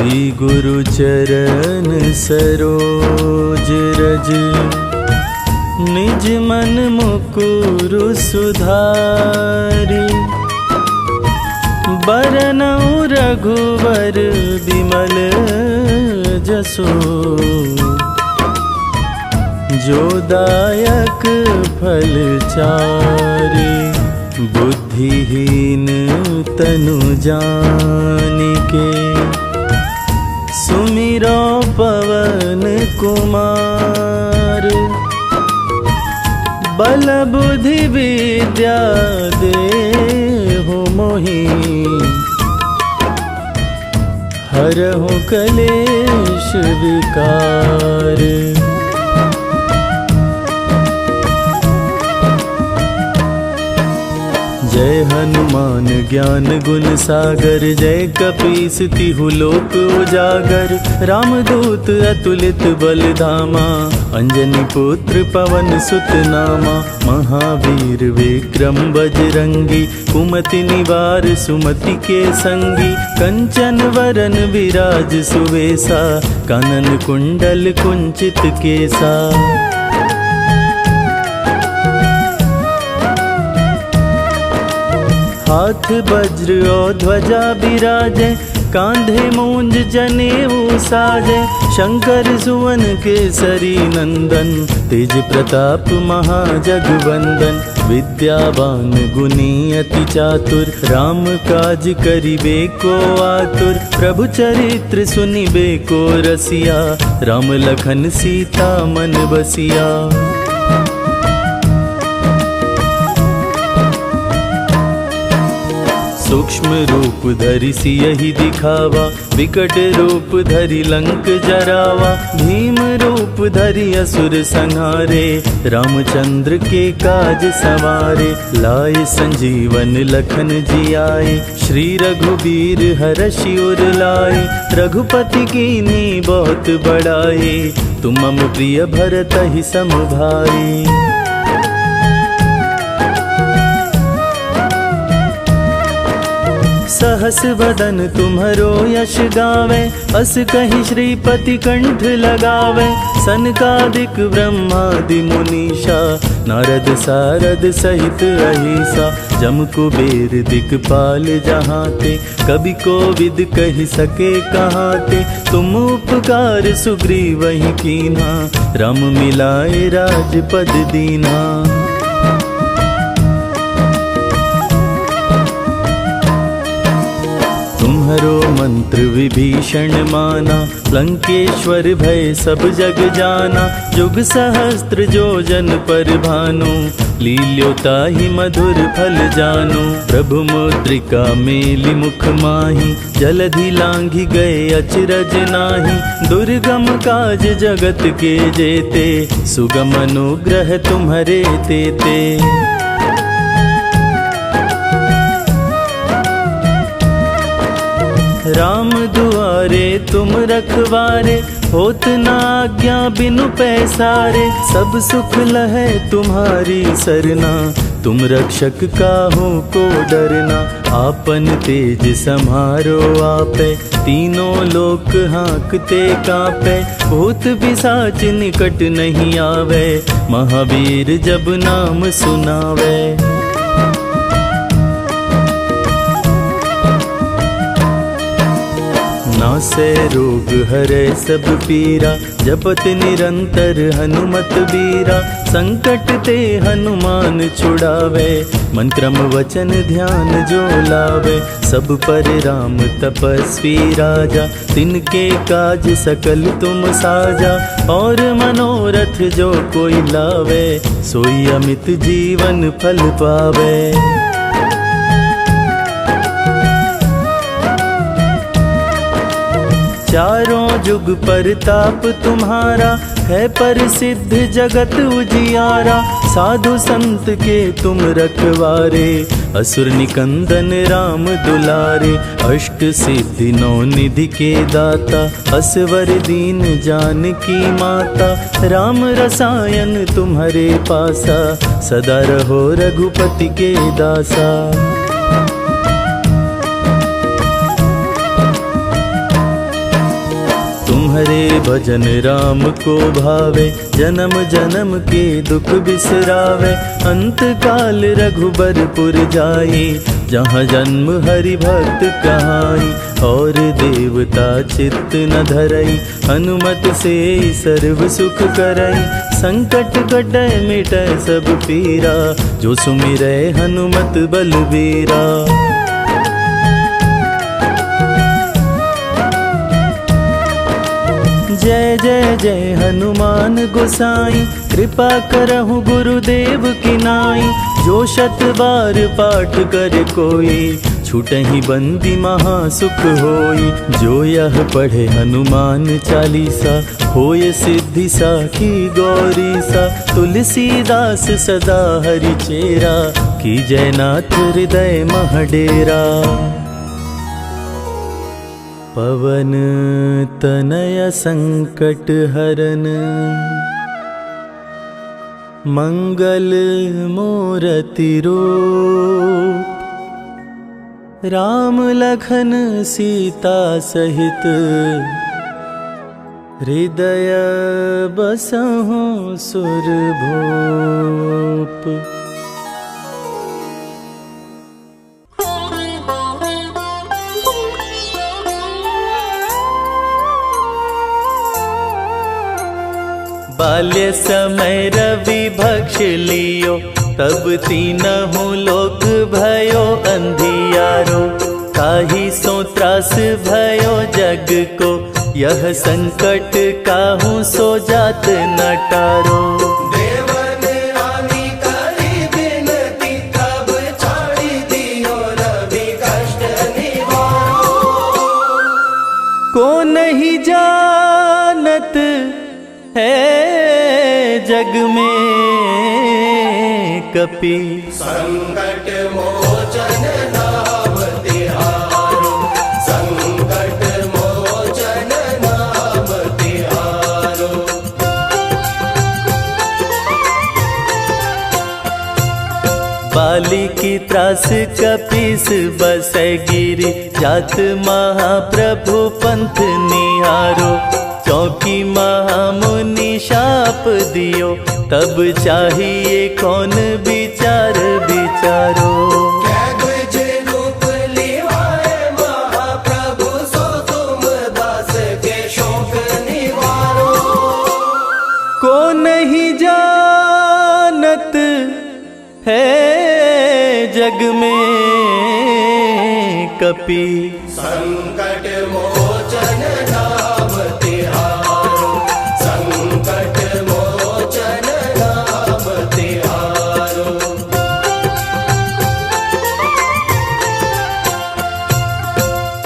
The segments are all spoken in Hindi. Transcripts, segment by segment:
श्री गुरु चरण सरोज रज, निज मन मुकुरु सुधारी। बरनउँ रघुवर बिमल जसो, जो दायक फल चारि। बुद्धिहीन तनु जानिके, सुमिरो पवन कुमार। बल बुद्धि विद्या देहु मोहि, हरहु कलेश विकार। जय हनुमान ज्ञान गुण सागर, जय कपीस तिहु लोक उजागर। रामदूत अतुलित बल धामा, अंजनी पुत्र पवन सुत नामा। महावीर विक्रम बजरंगी, कुमति निवार सुमति के संगी। कंचन वरन विराज सुवेसा, कानन कुंडल कुंचित केसा। हाथ वज्र और ध्वजा बिराजे, कांधे मूंज जनेऊ साजे। शंकर सुवन केसरी नंदन, तेज प्रताप महाजगवंदन। विद्यावान गुणी अति चातुर, राम काज करिबे को आतुर। प्रभु चरित्र सुनिबे को रसिया, राम लखन सीता मन बसिया। सूक्ष्म रूप धरि सियहि दिखावा, विकट रूप धरि लंक जरावा। भीम रूप धरि असुर संहारे, रामचंद्र के काज सवारे। लाए संजीवन लखन जियाए, श्री रघुबीर हरषि उर लाए। रघुपति कीन्ही बहुत बड़ाई, तुम मम प्रिय भरतहि सम भाई। सहस वदन तुम्हरो यश गावे, अस कहि श्रीपति कंठ लगावे। सनकादिक ब्रह्मादि मुनीषा, नारद सारद सहित अहिसा। जम कुबेर दिक्पाल जहाते, कवि कोविद कहि सके कहाते। तुम उपकार सुग्रीवहि कीन्हा, राम मिलाए राजपद दीन्हा। तुम्हरो मंत्र विभीषण माना, लंकेश्वर भय सब जग जाना। जुग सहस्त्र जो जन पर भानु, लील्योताहि मधुर फल जानु। प्रभु मुद्रिका मेलि मुख माहि, जलधि लांघि गए अचरज नाही। दुर्गम काज जगत के जेते, सुगम अनुग्रह तुम्हरे तेते। राम दुआरे तुम रखवारे, होत न आज्ञा बिनु पैसारे। सब सुख लहै तुम्हारी सरना, तुम रक्षक काहू को डरना। आपन तेज समारो आपे, तीनों लोक हाँकते कांपे। भूत पिशाच निकट नहीं आवे, महावीर जब नाम सुनावे। नासै रोग हरै सब पीरा, जपत निरंतर हनुमत बीरा। संकट ते हनुमान छुड़ावे, मन क्रम वचन ध्यान जो लावे। सब पर राम तपस्वी राजा, तिनके काज सकल तुम साजा। और मनोरथ जो कोई लावे, सोई अमित जीवन फल पावे। चारों जुग परताप तुम्हारा, है प्रसिद्ध जगत उजियारा। साधु संत के तुम रखवारे, असुर निकंदन राम दुलारे। अष्ट सिद्धि नौ निधि के दाता, असवर दीन जानकी माता। राम रसायन तुम्हारे पासा, सदा रहो रघुपति के दासा। तुम्हारे भजन राम को भावे, जन्म जन्म के दुख बिसरावे। अंत काल रघुबरपुर जाई, जहाँ जन्म हरि भक्त कहाई। और देवता चित्त न धरई, हनुमत से सर्व सुख करई। संकट कटै मिटै सब पीरा, जो सुमिरै हनुमत बलबीरा। जय जय जय हनुमान गोसाई, कृपा करहु गुरुदेव की नाई। जो शत बार पाठ करे कोई, छूटहि बंदी महासुख होई। जो यह पढ़े हनुमान चालीसा, होय सिद्धि साखी गौरी सा। तुलसीदास सदा हरि चेरा, की जयनाथ हृदय मह डेरा। पवन तनय संकट हरन, मंगल मूरति रूप। राम लखन सीता सहित, हृदय बसहु सुरभूप। बाल्य समय रवि भक्ष लियो, तब तीनहु लोक भयो अंधियारो। ताहि सो त्रास भयो जग को, यह संकट काहू सो जात न टारो। देवन आनी करी बिनती, तब छाड़ी दियो रवि कष्ट निवारो। को नहीं जानत है जग में कपि, संकट मोचन नाम तिहारो। संकट मोचन नाम तिहारो। बाली की त्रास कपीस बसै गिरि, जात महाप्रभु पंथ निहारो। चौकी महामुनि शाप दियो, तब चाहिए कौन विचार विचारो। कैद्वज रूप लिवाए महाप्रभु, सो तुम दास के शोक निवारो। को नहीं जानत है जग में कपि, संकट मोचन नाम तिहारो। संकट मोचन नाम तिहारो।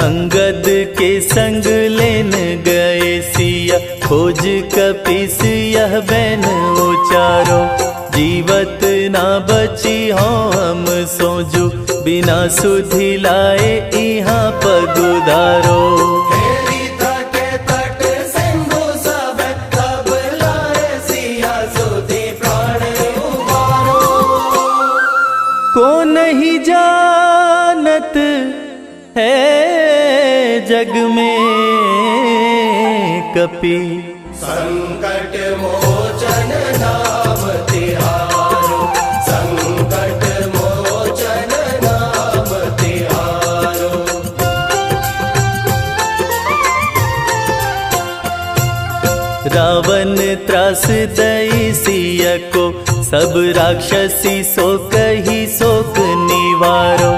अंगद के संग लेन गए सिया, खोज कपीस यह बैन उचारो। जीवत ना बची हो हम सोजू, बिना सुधि लाए यहाँ पगुधारो। हेरी तटे तट सिंधु सब, तब लाए सिया सुधि प्राण उबारो। को नहीं जानत है जग में कपि, संकट मोचन नाम तिहारो। संकट मोचन नाम तिहारो। रावण त्रास दई सिया को, सब राक्षसी सो कही शोक निवारो।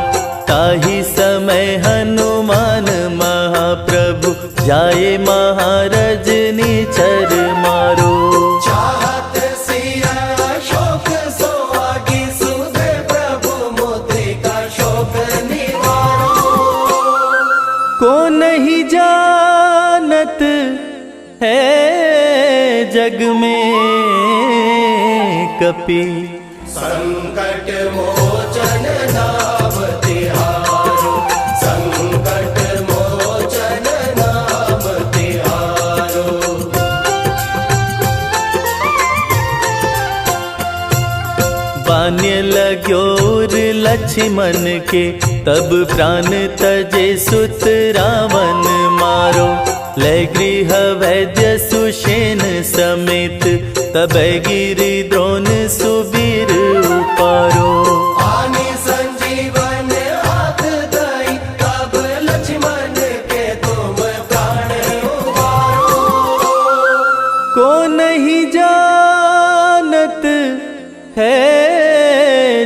ताहि समय हनुमान महाप्रभु, जाए महारजनी चर मारो। चाहत सिया शोक सोहागी, सुधे प्रभु मुद्रिका शोक निवारो। को नहीं जानत है जग में कपि, संकट मोचन नाम तिहारो। संकट मोचन नाम तिहारो। बान्य लाग्योर लक्ष्मण के, तब प्राण तजे सुत रावण मारो। लय गृह वैद्य सुषेण समेत, तबै गिरि द्रोण सुबीर उपारो। आनी संजीवन हाथ दई, तब लक्ष्मण के तुम प्राण उबारो। को नहीं जानत है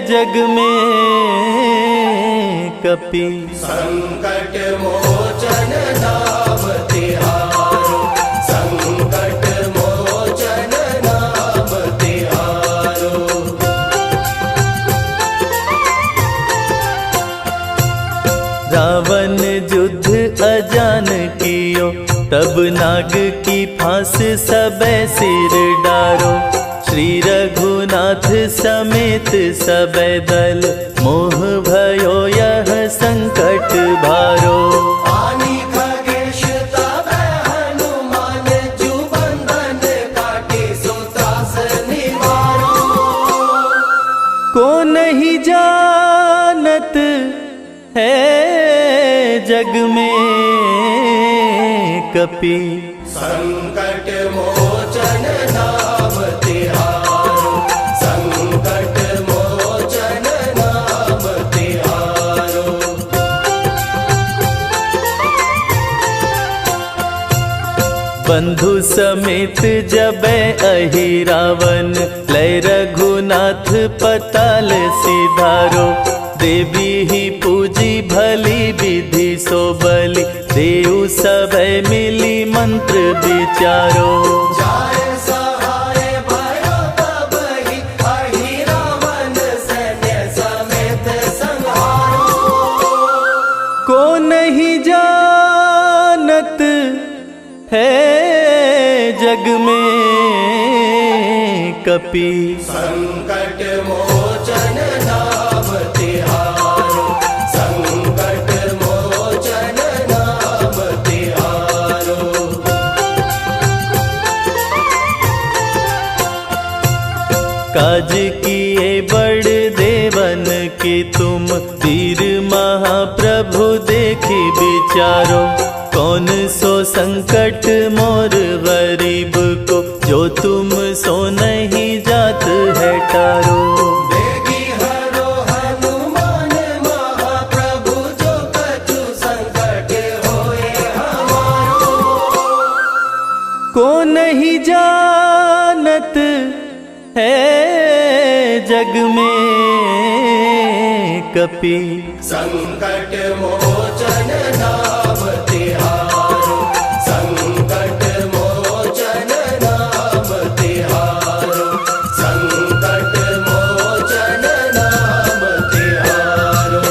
जग में कपि, संकट मोचन नाम तिहारो। संकट मोचन नाम तिहारो। रावण युद्ध अजान कियो, तब नाग की फांस सबे सिर डारो। श्री रघुनाथ समेत सबे दल, मोह भयो यह संकट भारो। आनी खगेश तबै हनुमान, जु बंधन काटी सुत्रास निवारो। को नहीं जानत है जग में कपि, संकट मोचन नाम तिहारो। संकट मोचन नाम तिहारो। बंधु समेत जबै अहि रावण, लय रघुनाथ पताल सिधारो। देवी ही पूजी भली विधि सो बलि, देव सबै मिली मंत्र विचारो। जाय सहाय भयो तबहि, अहि रावण सैन्य समेत संहारो। को नहीं जानत है जग में कपि, संकट मोचन नाम तिहारो। संकट मोचन नाम तिहारो। काज किए बड़ देवन के तुम, वीर महाप्रभु देखी विचारो। कौन सो संकट मोर गरीब को, जो तुम सो नहीं जात है टारो। देगी हरो हनुमान महाप्रभु, जो कछु संकट होए हमारो। को नहीं जानत है जग में कपि, संकट मोचन नाम तिहारो। संकट मोचन नाम तिहारो। संकट मोचन नाम तिहारो।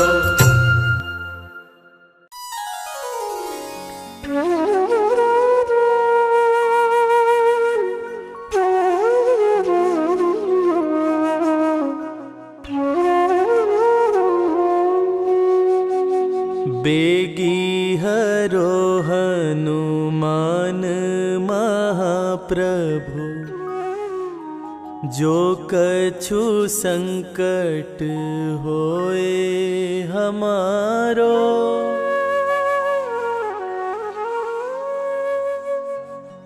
बेगी हरो हनुमान महाप्रभु, जो कछु संकट होए हमारो।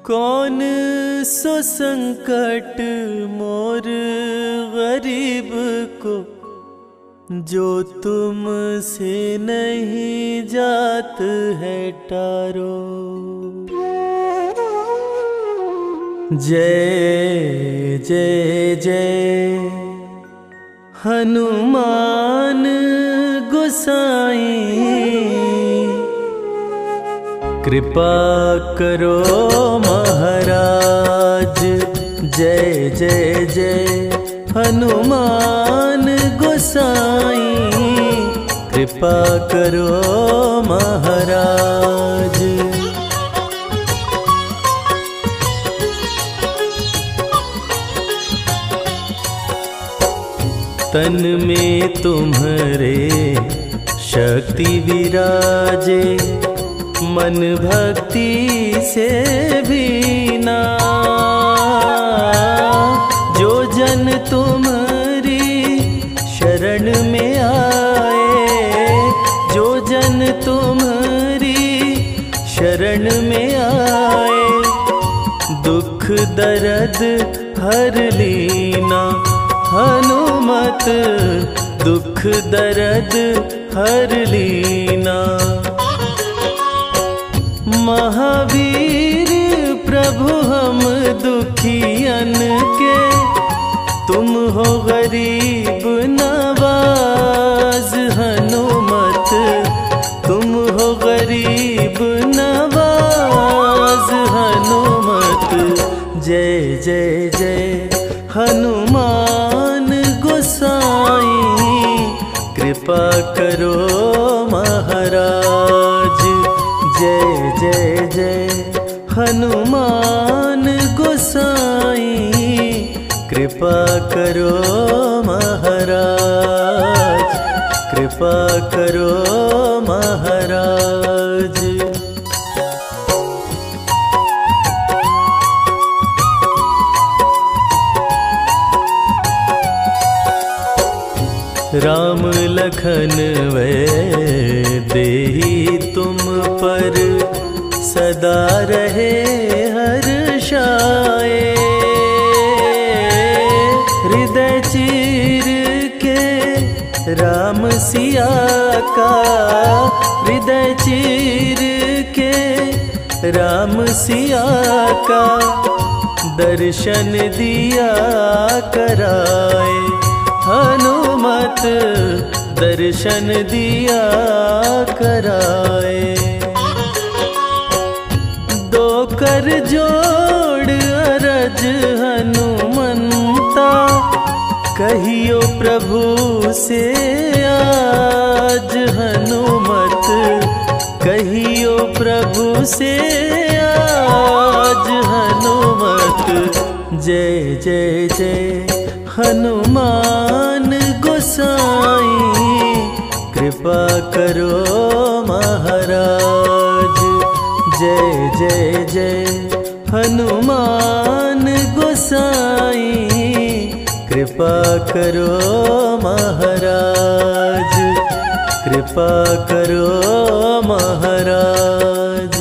कौन सो संकट मोर गरीब को, जो तुम से नहीं जात है टारो। जय जय जय हनुमान गोसाई, कृपा करो महाराज। जय जय जय हनुमान गोसाई, कृपा करो महाराज। तन में तुम्हारे शक्ति विराजे, मन भक्ति से भीना। जो जन तुम्हारी शरण में आए, जो जन तुम्हारी शरण शरण में आए, दुख दर्द हर लीना। हनुमत दुख दर्द हर लीना। महावीर प्रभु हम दुखियन के, तुम हो गरीब नवाज। हनुमत तुम हो गरीब नवाज। हनुमत जय जय जय हनुमान गोसाई, कृपा करो महाराज। जय जय जय हनुमान गोसाई, कृपा करो महाराज। कृपा करो महाराज। राम लखन वै देहि तुम पर, सदा रहे हर्षाए। हृदय चीर के राम सिया का, हृदय चीर के राम सिया का, दर्शन दिया कराए। हनुमत दर्शन दिया कराए। दो कर जोड़ अरज हनुमंता, कहियो प्रभु से आज। हनुमत कहियो प्रभु से आज। हनुमत जय जय जय हनुमान गोसाई, कृपा करो महाराज। जय जय जय हनुमान गोसाई, कृपा करो महाराज। कृपा करो महाराज।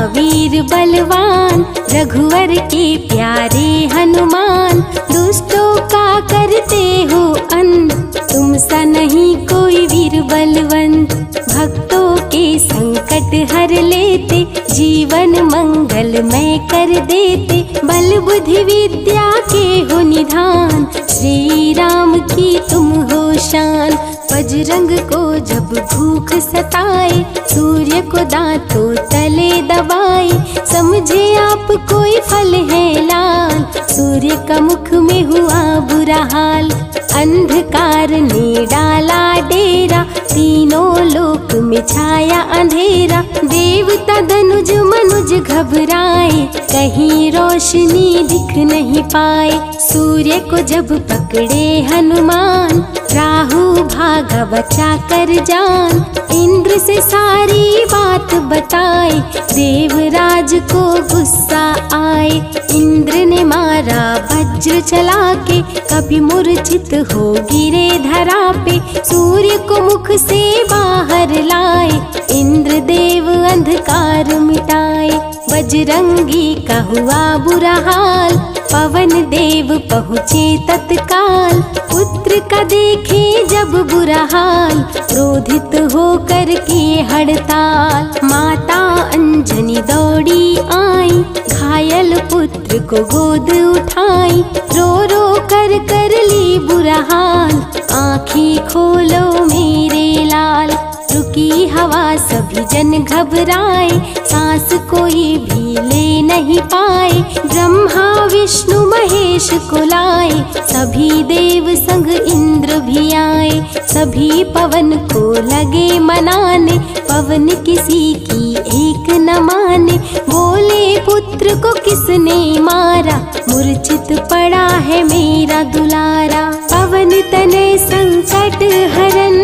वीर बलवान रघुवर के प्यारे हनुमान, दुष्टों का करते हो अंत, तुम सा नहीं कोई वीर बलवंत। भक्तों के संकट हर लेते, जीवन मंगलमय कर देते, बल बुद्धि विद्या के हो निधान, श्री राम की तुम हो शान। बजरंग को जब भूख सताए, सूर्य को दांतों तले दबाए, समझे आप कोई फल है लाल, सूर्य का मुख में हुआ बुरा हाल। अंधकार ने डाला डेरा, तीनों लोक में छाया अंधेरा, देवता धनुज मनुज घबराए, कहीं रोशनी दिख नहीं पाए। सूर्य को जब पकड़े हनुमान, राहु भागा बचा कर जान, इंद्र से सारी बात बताए, देवराज को गुस्सा आए। इंद्र ने मारा वज्र चला के, कभी मूर्छित हो गिरे धरा पे, सूर्य को मुख से बाहर लाए, इंद्र देव अंधकार मिटाए। बजरंगी का हुआ बुरा हाल, पवन देव पहुँचे तत्काल, पुत्र का देखे जब बुरा हाल, क्रोधित होकर किए हड़ताल। माता अंजनी दौड़ी आई, घायल पुत्र को गोद उठाई, रो रो कर ली बुरा हाल, आँखें खोलो मेरे लाल। रुकी हवा सभी जन घबराए, सांस कोई भी ले नहीं पाए, ब्रह्मा विष्णु महेश को लाए, सभी देव संग इंद्र भी आए, सभी पवन को लगे मनाने, पवन किसी की एक न माने, बोल बोले पुत्र को किसने मारा, मूर्छित पड़ा है मेरा दुलारा। पवन तनय संकट हरन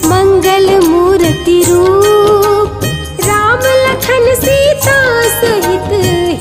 मंगल मूर्ति रूप, राम लखन सीता सहित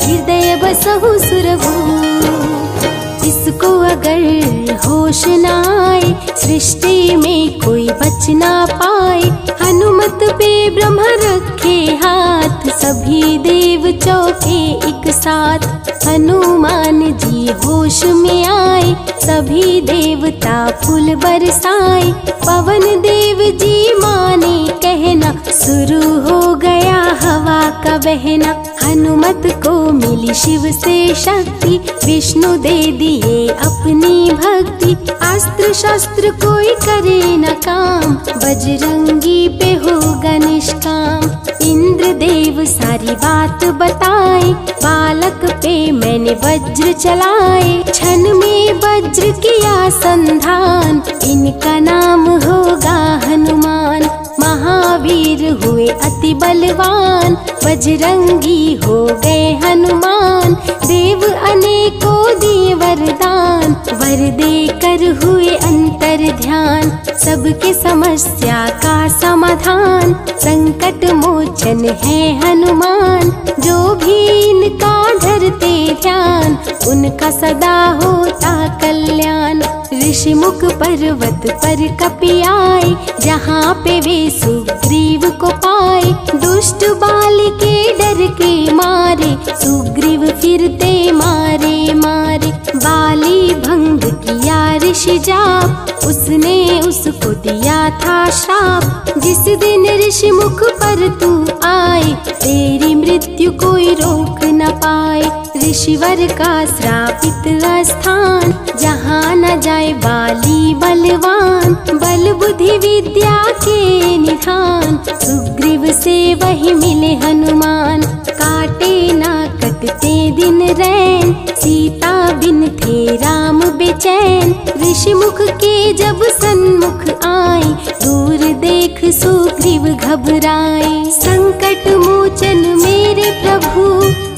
हृदय बसहु सुरभूप। इसको अगर होश न आए, सृष्टि में कोई बच ना पाए। हनुमत पे ब्रह्म रखे हाथ, सभी देव चौके एक साथ। हनुमान जी होश में आए, सभी देवता फूल बरसाए। पवन देव जी माने कहना, शुरू हो गया हवा का बहना। हनुमत को मिली शिव से शक्ति, विष्णु दे दिए अपनी भक्ति। अस्त्र शस्त्र कोई करे न काम, बजरंगी पे होगा निष्काम। इंद्र देव सारी बात बताए, बालक पे मैंने वज्र चलाए। क्षण में वज्र किया संधान, इनका नाम होगा हनुमान। महावीर हुए अति बलवान, बजरंगी हो गए हनुमान। देव अनेकों दिए वरदान, वर देकर हुए अंतर ध्यान। सबके समस्या का समाधान, संकट मोचन है हनुमान। जो भी इनका धरते ध्यान, उनका सदा होता कल्याण। ऋषि मुख पर्वत पर कपि आए, जहाँ पे वे सुग्रीव को पाए। दुष्ट बाल के डर के मारे, सुग्रीव फिरते मारे मारे। बाली भंग किया ऋषि जाप, उसने उसको दिया था श्राप। जिस दिन ऋषि मुख पर तू आए, तेरी मृत्यु कोई रोक न पाए। ऋषिवर का श्रापित स्थान, जहाँ न जाए बाली बलवान। बल बुद्धि विद्या के निधान, सुग्रीव से वही मिले हनुमान। काटे ना कटते दिन रैन, सीता बिन थे राम बेचैन। ऋषि मुख के जब सन्मुख आए, दूर देख सुग्रीव घबराए। संकट मोचन मेरे प्रभु,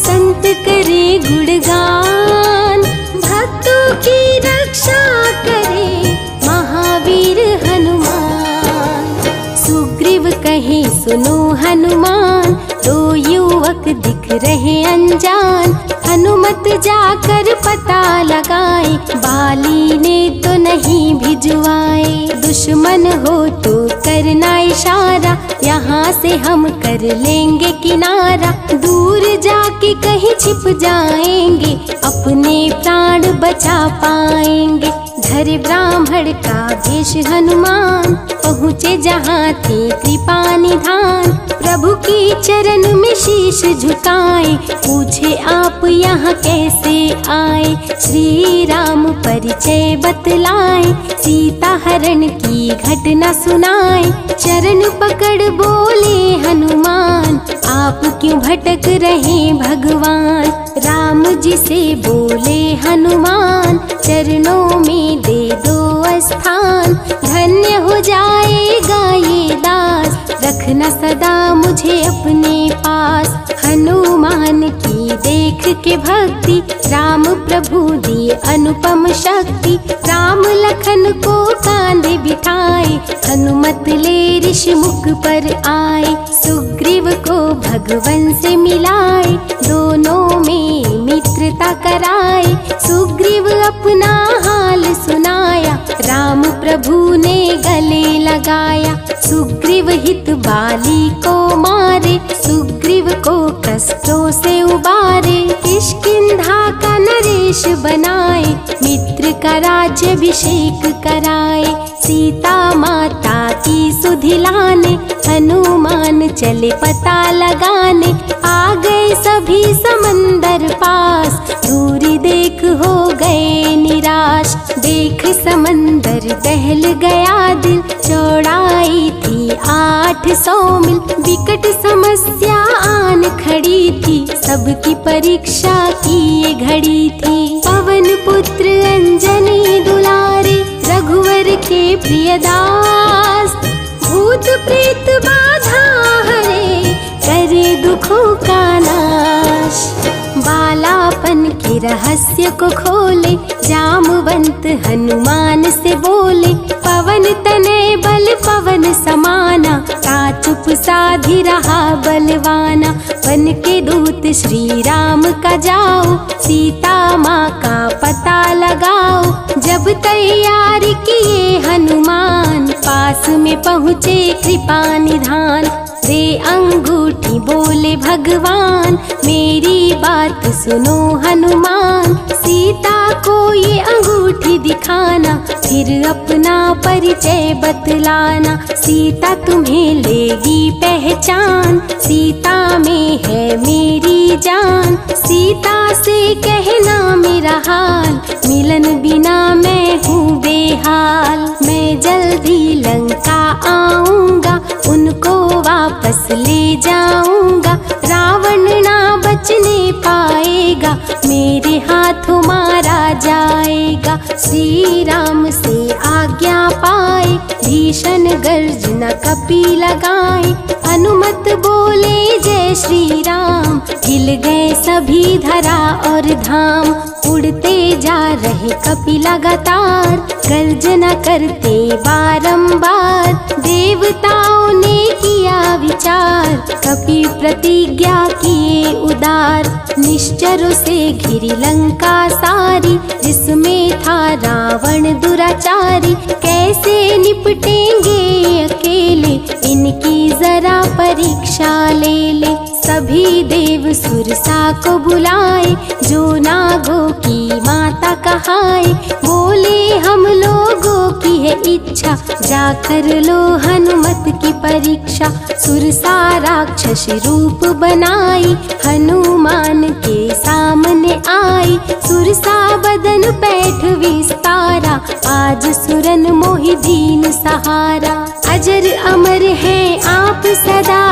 संत करे गुणगान। भक्तों की रक्षा करे महावीर हनुमान। सुग्रीव कहे सुनो हनुमान, दो युवक दिख रहे अनजान। हनुमत जाकर पता लगाए, बाली ने तो नहीं भिजवाए। दुश्मन हो तो करना इशारा, यहाँ से हम कर लेंगे किनारा। दूर जाके कहीं छिप जाएंगे, अपने प्राण बचा पाएंगे। धरे ब्राह्मण का वेश हनुमान, पहुँचे जहाँ थे कृपा निधान। प्रभु की चरण में शीश झुकाए, पूछे आप यहाँ कैसे आए। श्री राम परिचय बतलाए, सीता हरण की घटना सुनाए। चरण पकड़ बोले हनुमान, आप क्यों भटक रहे भगवान। राम जी से बोले हनुमान, चरणों में दे दो स्थान। धन्य हो जाएगा ये दास, रखना सदा मुझे अपने पास। हनुमान की देख के भक्ति, राम प्रभु दिए अनुपम शक्ति। राम लखन को कांधे बिठाए, हनुमत ले ऋषि मुख पर आए। सुग्रीव को भगवन से मिलाए, दोनों में मित्रता कराए। सुग्रीव अपना हाल सुनाया, राम प्रभु ने गले लगाया। सुग्रीव हित बाली को मारे, सुग्रीव को कष्टों से उबारे। किष्किंधा का नरेश बनाए, मित्र का राज्याभिषेक कराए। सीता माता की सुधि लाने, हनुमान चले पता लगाने। आ गए सभी समंदर पास, दूरी देख हो गए निराश। देख समंदर दहल गया दिल, चौड़ाई थी 800 मील। विकट समस्या आन खड़ी थी, सबकी परीक्षा की ये घड़ी थी। पवन पुत्र अंजनी दुलारे, रघुवर के प्रिय दास। भूत प्रेत बाधा हरे, करे दुखों का नाश। प्रवेश। बालापन के रहस्य को खोले, जामवंत हनुमान से बोले, पवन तनय बल पवन समाना, ता चुप साधी रहा बलवाना। बन के दूत श्री राम का जाओ, सीता माँ का पता लगाओ। जब तैयारी किए हनुमान, पास में पहुँचे कृपा निधान। दे अंगूठी बोले भगवान, मेरी बात सुनो हनुमान। सीता को ये अंगूठी दिखाना, फिर अपना परिचय बतलाना। सीता तुम्हें लेगी पहचान, सीता में है मेरी जान। सीता से कहना मेरा हाल, मिलन बिना मैं हूँ बेहाल। मैं जल्दी लंका आऊँगा, उनको वापस ले जाऊँगा। रावण ना बचने पाएगा, मेरे हाथों मारा जाएगा। श्री राम से आज्ञा पाए, भीषण गर्जना कपि लगाए। हनुमत बोले जय श्री राम, हिल गए सभी धरा और धाम। उड़ते जा रहे कपि लगातार, गर्जना करते बारंबार। देवताओं ने किया विचार, कपि प्रतिज्ञा किए उदार। निश्चरों से घिरी लंका सारी, जिसमें था रावण दुराचारी। कैसे निपटेंगे अकेले, इनकी जरा परीक्षा ले ले। सभी देव सुरसा को बुलाए, जो नागों की माता कहाए। बोले हम लोगों की है इच्छा, जाकर लो हनुमत की परीक्षा। सुरसा राक्षस रूप बनाई, हनुमान के सामने आई। सुरसा बदन पैठ विस्तारा, आज सुरन मोहि दीन सहारा। अजर अमर है आप सदा,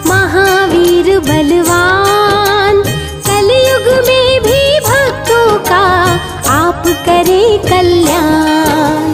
महावीर बलवान। कलयुग में भी भक्तों का आप करें कल्याण।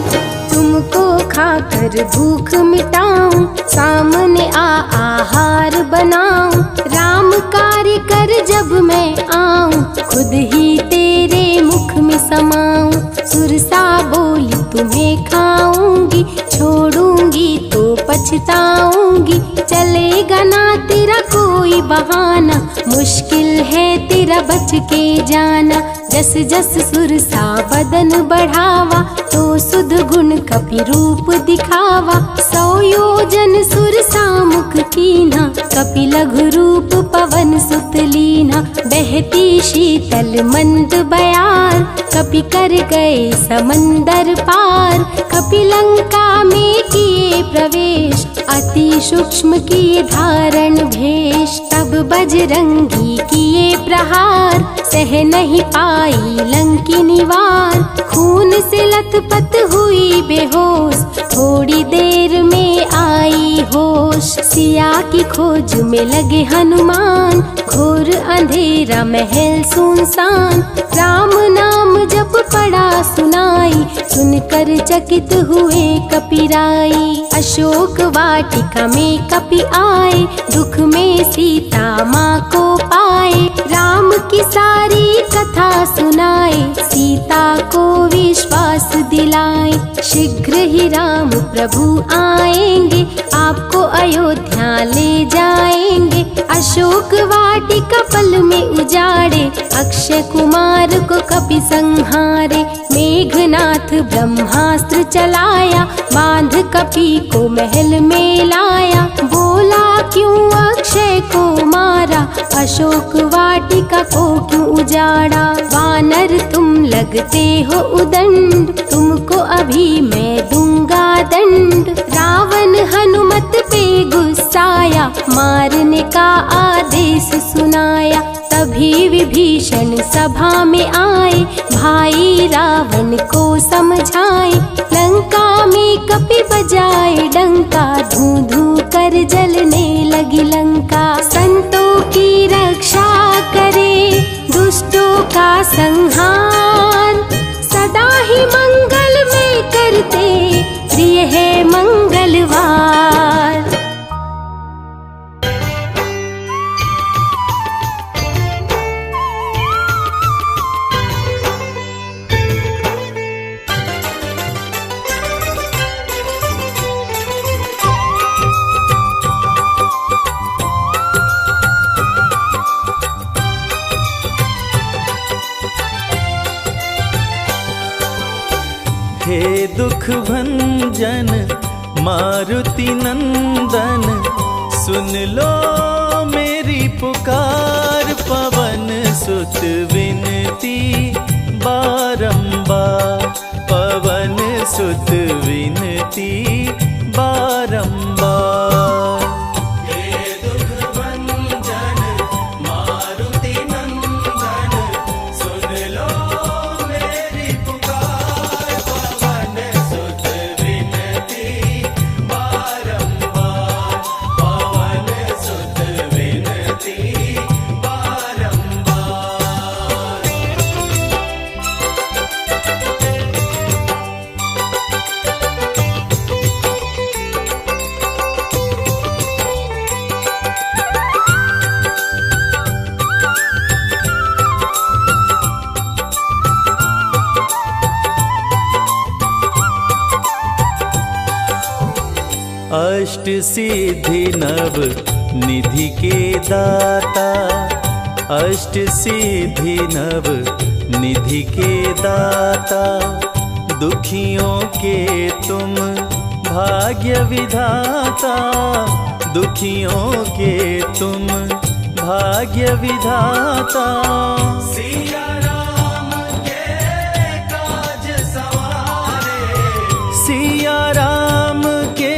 तुमको खाकर भूख मिटाऊं, सामने आहार बनाऊं। राम कार्य कर जब मैं आऊं, खुद ही तेरे मुख में समाऊं। सुरसा बोली तुम्हें खाऊंगी, छोड़ूंगी तो पछताऊंगी। चलेगा ना तेरा कोई बहाना, मुश्किल है तेरा बच के जाना। जस जस सुरसा बदन बढ़ावा, तो सुध गुण कपि रूप दिखावा। 100 योजन सुरसा मुख कीन्हा, कपि लघु रूप पवन सुत लीन्हा। बहती शीतल मंद बयार, कपि कर गए समंदर पार। कपि लंका में किए प्रवेश, अति सूक्ष्म किए धारण भेष। तब बजरंगी किए प्रहार, सह नहीं पाई लंकिनी वार। खून से लथपथ हुई बेहोश, थोड़ी देर में आई होश। सिया की खोज में लगे हनुमान, घोर अंधेरा महल सुनसान। राम नाम जप पड़ा सुनाई, सुनकर चकित हुए कपिराई। अशोक वाटिका में कपि आए, दुख में सीता माँ को पाए। राम की सारी कथा सुनाए, सीता को विश्वास दिलाए। शीघ्र ही राम प्रभु आएंगे, आपको अयोध्या ले जाएंगे। अशोक वाटिका पल में उजाड़े, अक्षय कुमार को कपि संहारे। मेघनाथ ब्रह्मास्त्र चलाया, बांध कपि को महल में लाया। बोला क्यों अक्षय को मारा, अशोक वाटिका को क्यों उजाड़ा। वानर तुम लगते हो उदंड, तुमको अभी मैं दूंगा दंड। रावण हनुमत पे गुस्साया, मारने का आदेश सुनाया। तभी विभीषण सभा में आए, भाई रावण को समझाए। लंका में कपि बजाए डंका, धू धू कर जलने लगी लंका। संतों की रक्षा करे, दुष्टों का संहार। सदा ही मंगल में करते, प्रिय है मंगलवार। दुख भंजन मारुति नंदन, सुन लो मेरी पुकार। पवन सुत विनती बारंबार, पवन सुत विनती बारंबार। हे दुख भंजन मारुति नंदन, सुन लो मेरी पुकार। पवन सुत विनती बारंबार, पवन सुत विनती बारंबार। अष्ट सिद्धि नव निधि के दाता, अष्ट सिद्धि नव निधि के दाता। दुखियों के तुम भाग्य विधाता, दुखियों के तुम भाग्य विधाता। सिया राम के काज सवारे, सिया राम के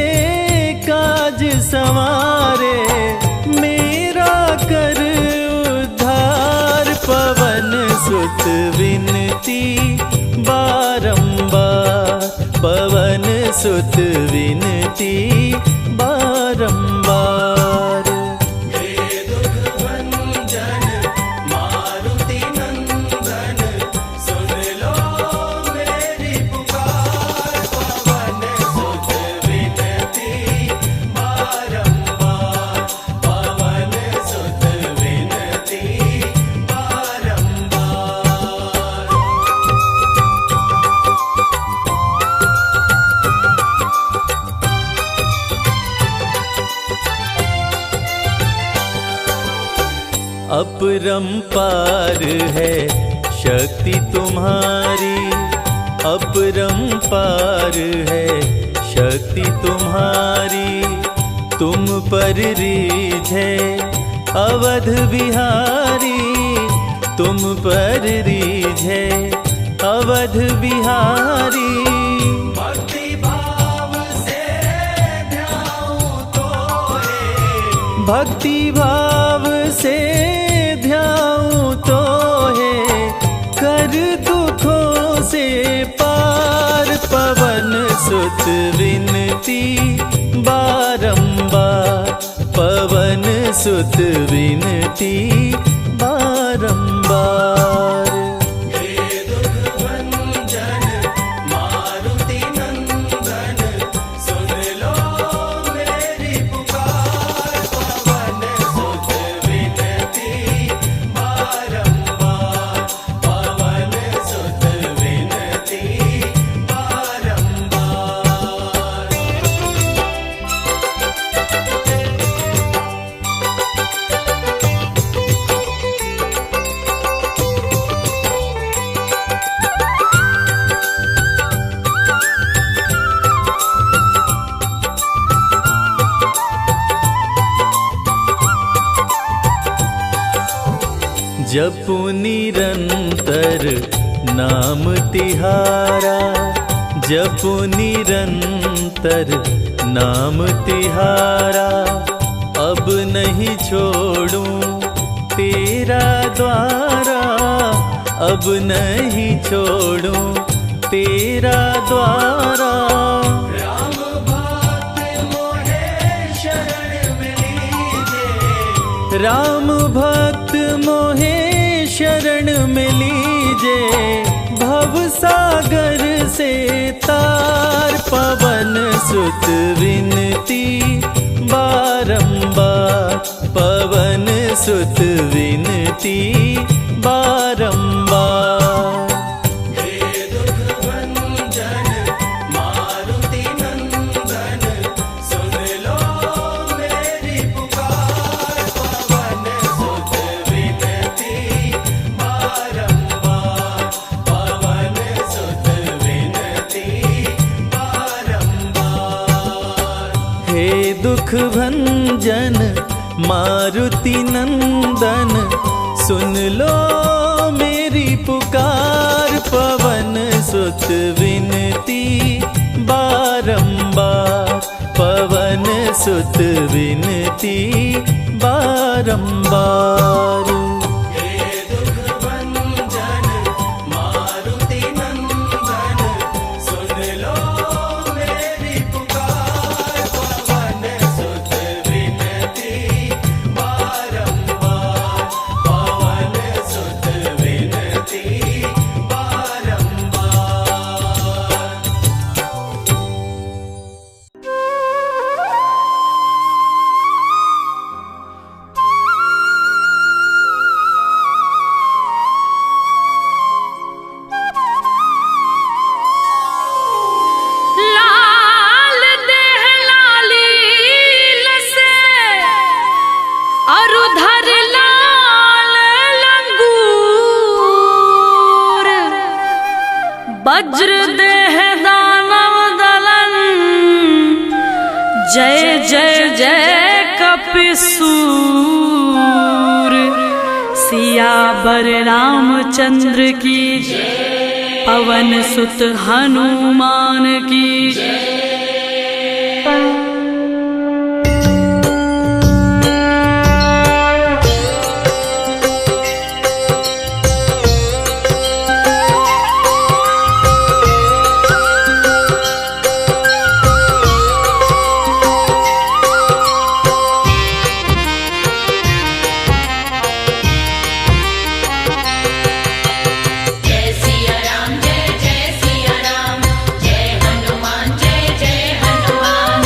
काज संवारे, मेरा कर उद्धार। पवन सुत विनती बारंबार, पवन सुत विनती बारंबार। हे दुख भंजन मारुति नंदन, सुन लो मेरी पुकार। पवन सुत विनती बारंबार, पवन सुत विनती बारंबार। अपरंपार है शक्ति तुम्हारी, अपरंपार है शक्ति तुम्हारी। तुम पर रीझे अवध बिहारी, तुम पर रीझे अवध बिहारी। भक्ति भाव से ध्याऊं तोरे, भक्ति भाव से ध्याऊं तो है, कर दुखों से पार। पवन सुत विनती बारंबार, पवन सुत विनती बारंबार। हे दुख भंजन मारुति नंदन, सुन लो मेरी पुकार। पवन सुत विनती बारंबार, पवन सुत विनती बारंबार। जपु निरंतर नाम तिहारा, जपु निरंतर नाम तिहारा। अब नहीं छोड़ूं तेरा द्वारा, अब नहीं छोड़ूं तेरा द्वारा। राम भक्त मोहे शरण में लीजे, राम भक्त मोहे शरण में लीजे। भव सागर से तार, पवन सुत विनती बारंबार, पवन सुत विनती बारंबार। हे दुख भंजन मारुति नंदन, सुन लो मेरी पुकार। पवन सुत विनती बारंबार, पवन सुत विनती दुख भंजन मारुति नंदन, सुन लो मेरी पुकार। पवन सुत विनती बारंबार, पवन सुत विनती बारंबार। हे दुख भंजन मारुति नंदन, सुन लो मेरी पुकार। पवन सुत विनती बारंबार, पवन सुत विनती बारंबार। लाल देह लाली लसे, अरुधर लाल लंगूर। वज्र देह दानव दलन, जय जय जय कपिसूर। सियावर रामचंद्र की जय, पवन सुत हनुमान की जय। जय सिया राम जय जय सिया राम, जय हनुमान जय जय हनुमान।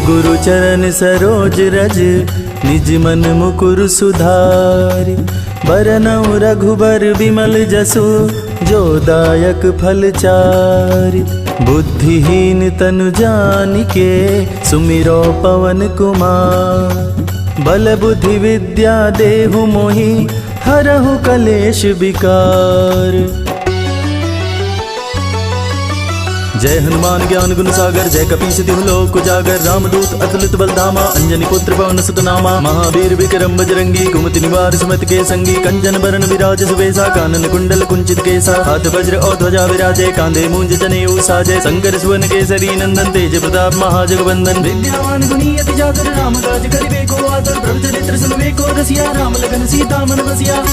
गुरु चरण सरोज रज, निज मन मुकुर सुधारि। बरनउँ रघुबर विमल जसु, जो दायक फल चारि। बुद्धिहीन तनु जानिके, सुमिरो पवन कुमार। बल बुद्धि विद्या देहु मोहि, हरहु कलेश विकार। जय हनुमान ज्ञान गुण सागर, जय कपीस तिहु लोक उजागर। रामदूत अतुलित बलधामा, अंजनी पुत्र पवन सुत नामा। महावीर विक्रम बजरंगी, कुमति निवार सुमति के संगी। कंचन बरन विराज सुबेसा, कानन कुंडल कुंचित केसा। हाथ वज्र और ध्वजा विराजे, कांधे मूंज जनेऊ साजे। शंकर सुवन केसरी नंदन, तेज प्रताप महाजगवंदन। विद्यावान गुणी अति जातर, राम काज करिबे को आतर। प्रभु चरित्र सुनबे को रसिया, राम लखन सीता मन बसिया।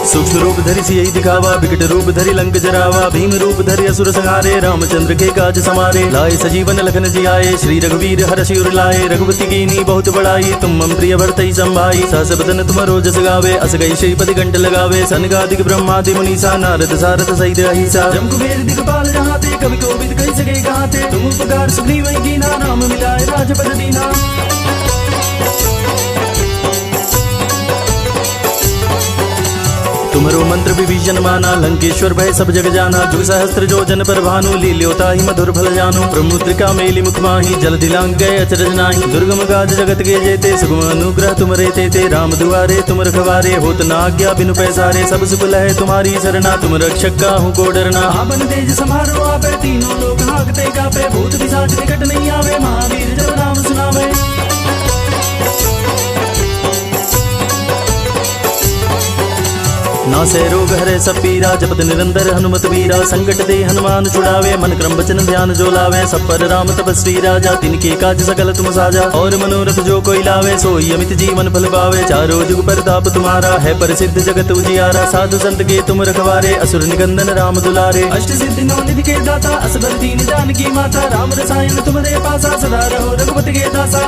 सूक्ष्म रूप धरि सियहि दिखावा, विकट रूप धरि लंक जरावा। भीम रूप धरि असुर संहारे, रामचंद्र के काज समारे। लाए सजीवन लखन जियाए, श्री रघुवीर हरषि उर लाए। रघुपति कीन्ही बहुत बड़ाई, तुम मम प्रिय भरतहि संभाई। सहस बदन तुम रोज गावे, अस गई श्रीपति कंठ लगावे। सनकादिक ब्रह्मादि मुनीसा, नारद सारथ सहित अहिसा। जम कुबेर दिगपाल जहाते, कवि कोविद कहि सके कहाते। तुम उपकार सुग्रीव कीन्हा, राम मिलाए राजपद दीन्हा। तुम्हारो मंत्र विभीषण माना, लंकेश्वर भय सब जग जाना। जुग सहस्त्र जो जन पर भानु, लील्योता ही मधुर फल जानु। प्रमुद्रिका मेली मुख माही, जल दिलांग गए अचरज नाही। दुर्गम काज जगत के जेते, सुगम अनुग्रह तुम रे ते। राम दुआरे तुम रखवारे, होत न आज्ञा बिनु पैसारे। सब सुख लहे तुम्हारी सरना, तुम रक्षक काहू को डरना। आपन तेज समारो आपे, तीनों लोक हांकते कापे। भूत पिशाच निकट नहीं आवे, महावीर जब नाम सुनावे। नासे रोग हरे सब पीरा, जपत निरंतर हनुमत वीरा। संकट दे हनुमान छुड़ावे, मन क्रम वचन ध्यान जो लावे। सब पर राम तपस्वी राजा, तिनके काज सकल तुम साजा। और मनोरथ जो कोई लावे, सोई अमित जीवन फल पावे। चारों जुग परताप तुम्हारा, है प्रसिद्ध जगत उजियारा। साधु संत के तुम रखवारे, असुर निकंदन राम दुलारे। अष्ट सिद्धि नौ निधि के दाता, असबर दीन जानकी माता। राम रसायन तुम्हारे पासा, सदा रहो रघुपति के दासा।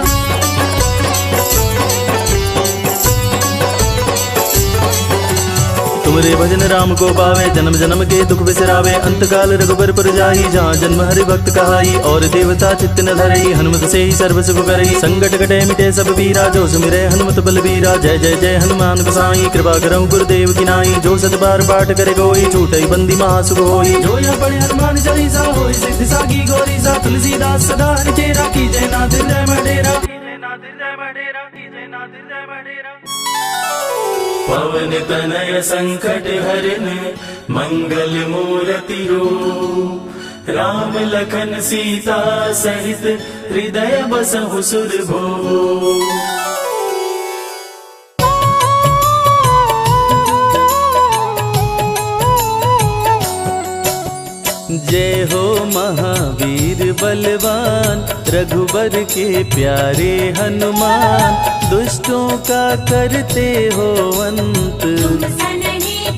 तुमरे भजन राम को पावे, जन्म जन्म के दुख बिसरावे। अंतकाल रघुबर पुर जाई, जहाँ जन्म हरि भक्त कहाई। और देवता चित्त न धरई, हनुमत से ही सर्व सुख करई। संकट कटे मिटे सब पीरा, जो सुमिरे हनुमत बलबीरा। जय जय जय हनुमान गोसाई, कृपा करहु गुरुदेव की नाई। जो सत बार पाठ करे कोई, छूटई बंदी महासुख होई। जो यह पढ़े हनुमान चालीसा, होई सिद्धि साखी गौरी सा। तुलसीदास सदा हरि चेरा, की जय नाथ हृदय में डेरा। पवन तनय संकट हरन, मंगल मूर्ति रूप। राम लखन सीता सहित, हृदय बसहु सुरभूप। जय हो महावीर बलवान, रघुबर के प्यारे हनुमान। दुष्टों का करते हो अंत,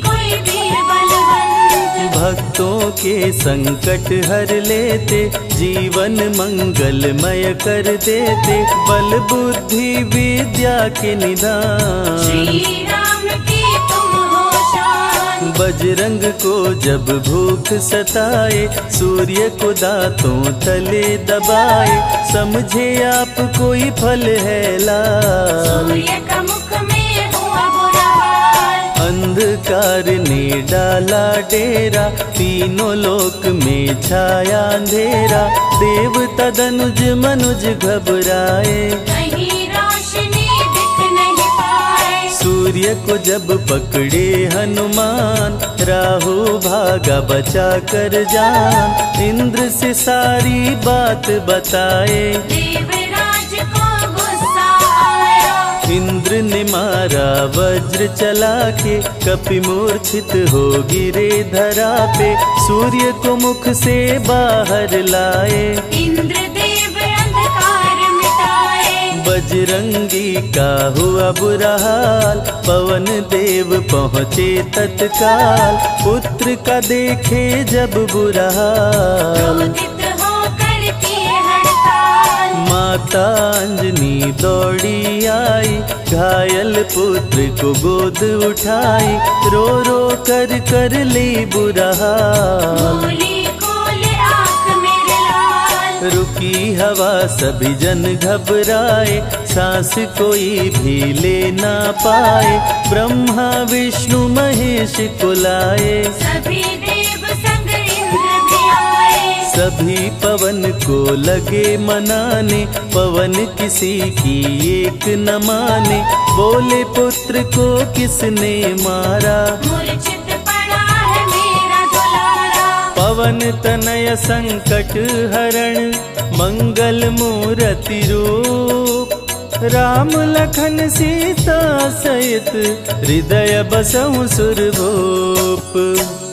कोई वीर बलवंत। भक्तों के संकट हर लेते, जीवन मंगलमय कर देते। बल बुद्धि विद्या के निधान, श्री राम की तुम हो शान। बजरंग को जब भूख सताए, सूर्य को दांतों तले दबाए। समझे आप कोई फल है लाल, सूर्य का मुख में हुआ बुरा हाल। अंधकार ने डाला डेरा, तीनों लोक में छाया अंधेरा। देवता धनुज मनुज घबराए, कहीं रोशनी दिख नहीं पाए। सूर्य को जब पकड़े हनुमान, राहु भागा बचा कर जान। इंद्र से सारी बात बताए, देवराज को गुस्सा आया। इंद्र ने मारा वज्र चला के, कपि मूर्छित हो गिरे धरा पे। सूर्य को मुख से बाहर लाए, इंद्रदेव अंधकार मिटाए। बजरंगी का हुआ बुरा हाल, पवन देव पहुँचे तत्काल। पुत्र का देखे जब बुरा हाल, क्रोधित होकर किए हड़ताल। माता अंजनी दौड़ी आई, घायल पुत्र को गोद उठाई, रो रो कर ली बुरा हाल। बोली खोले आँख मेरे लाल। रुकी हवा सभी जन घबराए, सांस कोई भी ले ना पाए, ब्रह्मा विष्णु महेश को लाए, सभी देव संग इंद्र भी आए। सभी पवन को लगे मनाने, पवन किसी की एक न माने, बोले पुत्र को किसने मारा, मूर्छित पड़ा है मेरा दुलारा। पवन तनय संकट हरण, मंगल मूर्ति रूप, राम लखन सीता सहित हृदय बसहु सुरभूप।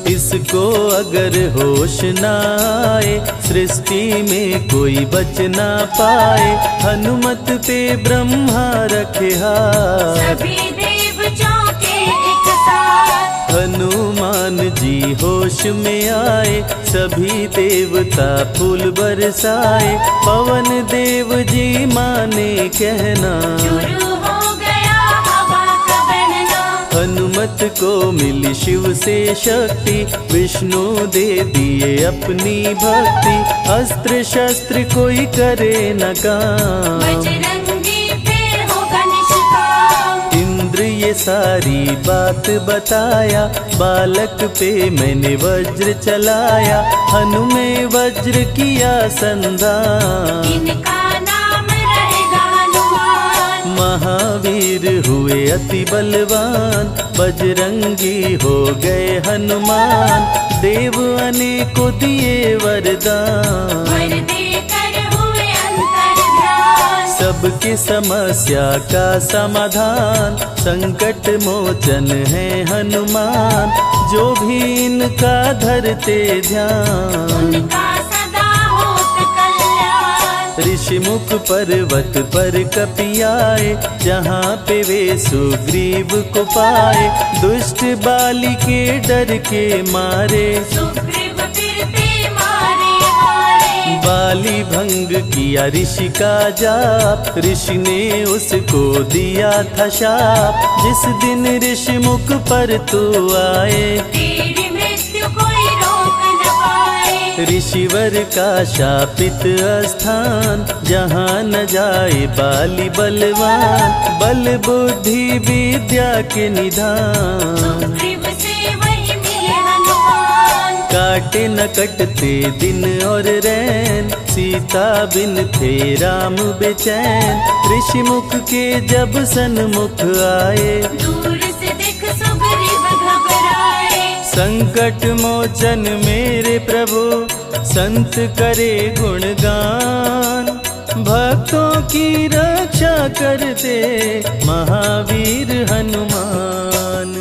इसको अगर होश न आए, सृष्टि में कोई बच ना पाए, हनुमत पे ब्रह्मा रखे हाथ, सभी देव चौंके एक साथ। हनुमान जी होश में आए, सभी देवता फूल बरसाए, पवन देव जी माने कहना, शुरू हो गया हवा का बहना। हनुमत को मिली शिव से शक्ति, विष्णु दे दिए अपनी भक्ति, अस्त्र शस्त्र कोई करे न काम, बजरंगी फिर होगा निष्काम। इंद्र ये सारी बात बताया, बालक पे मैंने वज्र चलाया, हनुमे वज्र किया संधान, इनका नाम रहेगा हनुमान। महावीर हुए अति बलवान, बजरंगी हो गए हनुमान, देव अनेको दिए वरदान, वर देकर हुए अंतर्ध्यान। सबकी समस्या का समाधान, संकट मोचन है हनुमान, जो भी इनका धरते ध्यान, उनका सदा होत कल्याण। ऋषि मुख पर्वत पर कपियाए, जहाँ पे वे सुग्रीव को पाए, दुष्ट बाली के डर के मारे, सुग्रीव फिरते मारे हारे। बाली भंग किया ऋषि का जाप, ऋषि ने उसको दिया था शाप, जिस दिन ऋषि मुख पर तू आए, तेरी मृत्यु कोई रोक न पाए। ऋषिवर का शापित स्थान, जहाँ न जाए बाली बलवान, बल बुद्धि विद्या के निधान, सुग्रीव से वही मिले हनुमान। काटे न कटते दिन और रैन, सीता बिन थे राम बेचैन, ऋषि मुख के जब सन्मुख आए, दूर से देख सुग्रीव घबराए। संकट मोचन मेरे प्रभु, संत करे गुणगान, भक्तों की रक्षा करते महावीर हनुमान।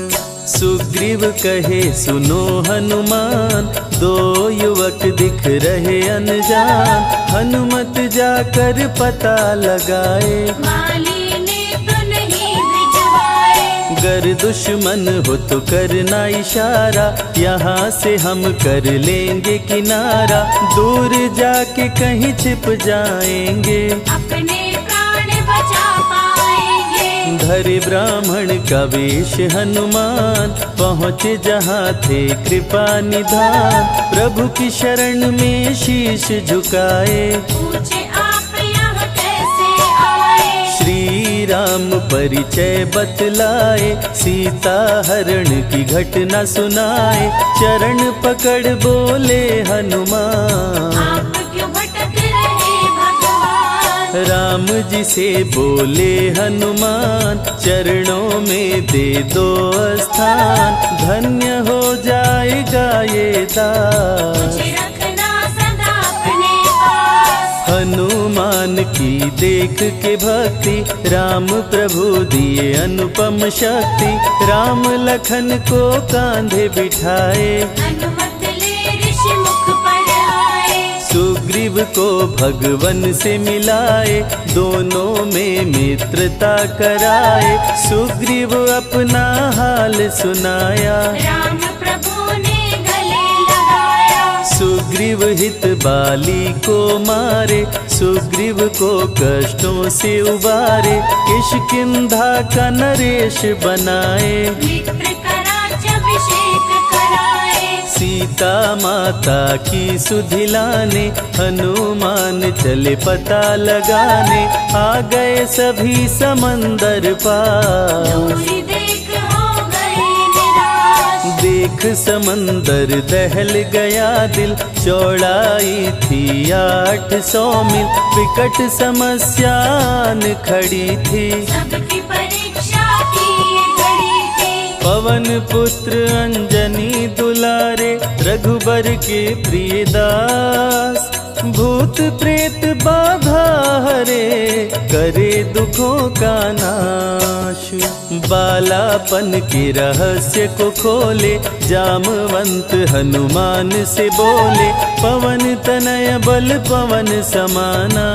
सुग्रीव कहे सुनो हनुमान, दो युवक दिख रहे अनजान, हनुमत जाकर पता लगाए, माली ने तो नहीं भिजवाए। गर दुश्मन हो तो करना इशारा, यहाँ से हम कर लेंगे किनारा, दूर जाके कहीं छिप जाएंगे, अपने प्राण बचा पाएंगे। धरे ब्राह्मण का वेश हनुमान, पहुँचे जहाँ थे कृपा निधान, प्रभु की शरण में शीश झुकाए, पूछे आप यहाँ कैसे आए। श्री राम परिचय बतलाए, सीता हरण की घटना सुनाए, चरण पकड़ बोले हनुमान, आप क्यों भटक रहे भगवान। राम जी से बोले हनुमान, चरणों में दे दो स्थान, धन्य हो जाएगा ये दास, मुझे रखना सदा अपने पास। हनुमान की देख के भक्ति, राम प्रभु दिए अनुपम शक्ति, राम लखन को कांधे बिठाए, हनुमत ले ऋषि मुख पर आए। सुग्रीव को भगवन से मिलाए, दोनों में मित्रता कराए, सुग्रीव अपना हाल सुनाया, राम प्रभु ने गले लगाया। सुग्रीव सुग्रीव हित बाली को मारे, सुग्रीव को कष्टों से उबारे, किष्किंधा का नरेश बनाए, मित्र का राज्याभिषेक कराए। सीता माता की सुधि लाने, हनुमान चले पता लगाने, आ गए सभी समंदर पार। दूरी देख हो गए निराश, देख समंदर दहल गया दिल, चौड़ाई थी 800 मील, विकट समस्यान खड़ी थी, सबकी परीक्षा की ये घड़ी थी। पवन पुत्र अंजनी दुलारे, रघुबर के प्रिय दास, भूत प्रेत बाधा हरे, करे दुखों का नाश। बालापन के रहस्य को खोले, जामवंत हनुमान से बोले, पवन तनय बल पवन समाना,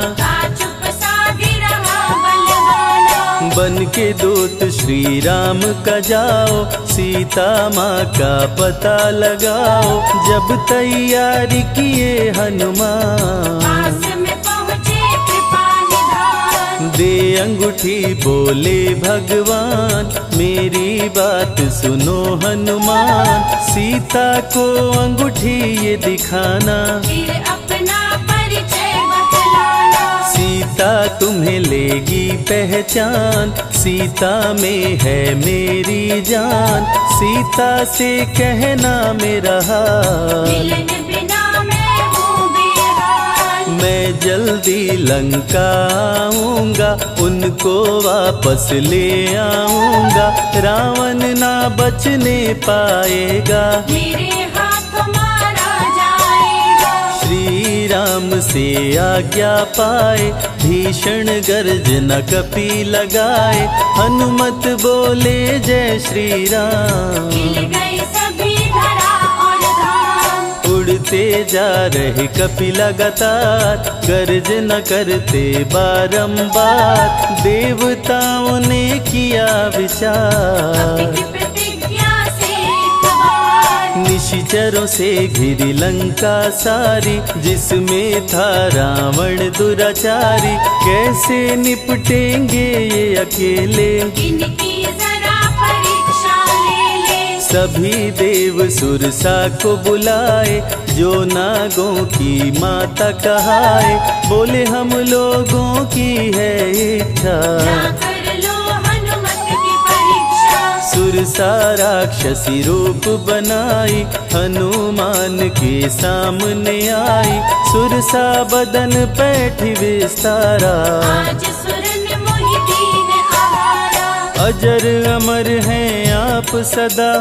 चुप साधी रहा बलवाना। बन के दूत श्री राम का जाओ, सीता माँ का पता लगाओ। जब तैयारी किए हनुमान, पास में पहुँचे कृपा निधान, दे अंगूठी बोले भगवान, मेरी बात सुनो हनुमान, सीता को अंगूठी ये दिखाना, फिर अपना परिचय बतलाना। सीता तुम्हें लेगी पहचान, सीता में है मेरी जान, सीता से कहना मेरा हाल, मिलन बिना मैं हूँ बेहाल। मैं जल्दी लंका आऊंगा, उनको वापस ले आऊंगा, रावण ना बचने पाएगा, मेरे हाथ मारा जाएगा। श्री राम से आज्ञा पाए, भीषण गर्जना कपि लगाए, हनुमत बोले जय श्री राम। मिल गए सभी धरा और धाम, उड़ते जा रहे कपि लगातार, गर्जना करते बारंबार, देवताओं ने किया विचार, की प्रतिज्ञा से खबर, निशिचरों से घिरी लंका सारी, जिसमें था रावण दुराचारी, कैसे निपटेंगे ये अकेले, इनकी जरा परीक्षा ले ले। सभी देव सुरसा को बुलाए, जो नागों की माता कहाए, बोले हम लोगों की है इच्छा, ना कर लो हनुमत की परीक्षा। सुरसा राक्षसी रूप बनाई, हनुमान के सामने आई, सुरसा बदन पैठी विस्तारा, आज सुरन मोहि दीन आहारा। अजर अमर हैं आप सदा,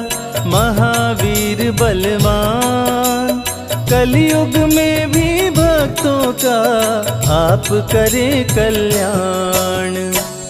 महावीर बलवान, कलयुग में भी भक्तों का आप करें कल्याण।